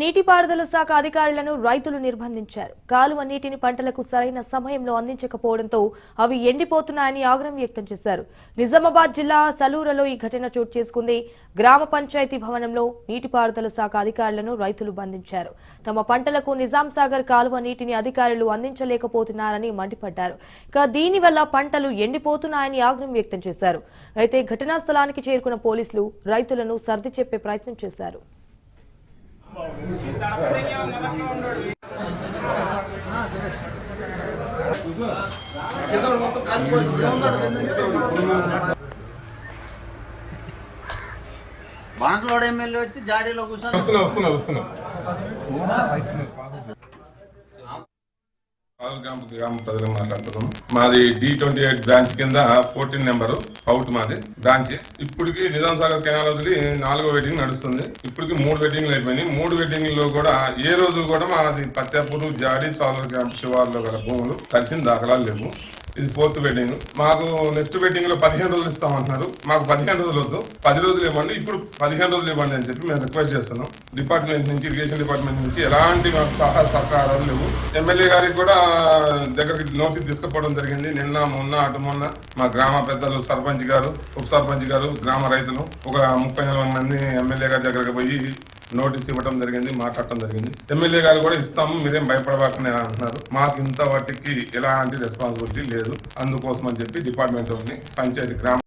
నీటిపారుదల శాఖ అధికారులను రైతులు నిర్బంధించారు. కాలువ నీటిని పంటలకు సరైన సమయంలో అందించకపోవడంతో అవి ఎండిపోతున్నాయని ఆగ్రహం వ్యక్తం చేశారు. నిజామాబాద్ జిల్లా సలూరులో ఈ ఘటన చోటు చేసుకుంది. గ్రామ పంచాయతీ భవనంలో నీటిపారుదల శాఖ అధికారులను రైతులు బంధించారు. తమ పంటలకు నిజాం సాగర్ కాలువ నీటిని అధికారులు అందించలేకపోతున్నారని మండిపడ్డారు. దీనివల్ల పంటలు ఎండిపోతున్నాయని ఆగ్రహం వ్యక్తం చేశారు. అయితే ఘటనా స్థలానికి చేరుకున్న పోలీసులు రైతులను సర్ది చెప్పే ప్రయత్నం చేశారు. బాన్స్లోడ్ ఎమ్మెల్యే వచ్చి జాడీలో కూర్చొని గ్రామ ప్రజలు మాట్లాడుతున్నాం. మాది D28 బ్రాంచ్ కింద 14 నెంబరు అవుట్ మాది బ్రాంచ్. ఇప్పటికి నిజాం సాగర్ కెనాల్ వదిలి 4వ వెడ్డింగ్ నడుస్తుంది. ఇప్పటికి 3 వెడ్డింగ్లు అయిపోయినాయి. 3 వెడ్డింగ్లో కూడా ఏ రోజు కూడా మాది పత్యాపూరు జాడి సాలూరు క్యాంప్ శివార్లో గల భూములు కలిసిన దాఖలాలు లేవు. ఇది 4th వెడ్డింగ్. మాకు నెక్స్ట్ వెడ్డింగ్ లో 15 రోజులు ఇస్తామంటున్నారు. మాకు 15 రోజులు వద్దు, 10 రోజులు ఇవ్వండి, ఇప్పుడు 15 రోజులు ఇవ్వండి అని చెప్పి మేము రిక్వెస్ట్ చేస్తున్నాం. డిపార్ట్మెంట్ నుంచి, ఇరిగేషన్ డిపార్ట్మెంట్ నుంచి ఎలాంటి మాకు సహాయ సహకారాలు లేవు. ఎమ్మెల్యే గారికి కూడా దగ్గరికి నోటీస్ తీసుకుపోవడం జరిగింది. నిన్న మొన్న అటు మొన్న మా గ్రామ పెద్దలు, సర్పంచ్ గారు, ఉప సర్పంచ్ గారు, గ్రామ రైతులు ఒక 30-40 మంది ఎమ్మెల్యే గారి దగ్గరికి పోయి నోటీస్ ఇవ్వడం జరిగింది, మాట్లాడటం జరిగింది. ఎమ్మెల్యే గారు కూడా ఇస్తాము, మీరేం భయపడవాకనే అంటున్నారు. మాకు ఇంత వాటికి ఎలాంటి రెస్పాన్సిబిలిటీ లేదు. అందుకోసం అని చెప్పి డిపార్ట్మెంట్ పంచాయతీ గ్రామ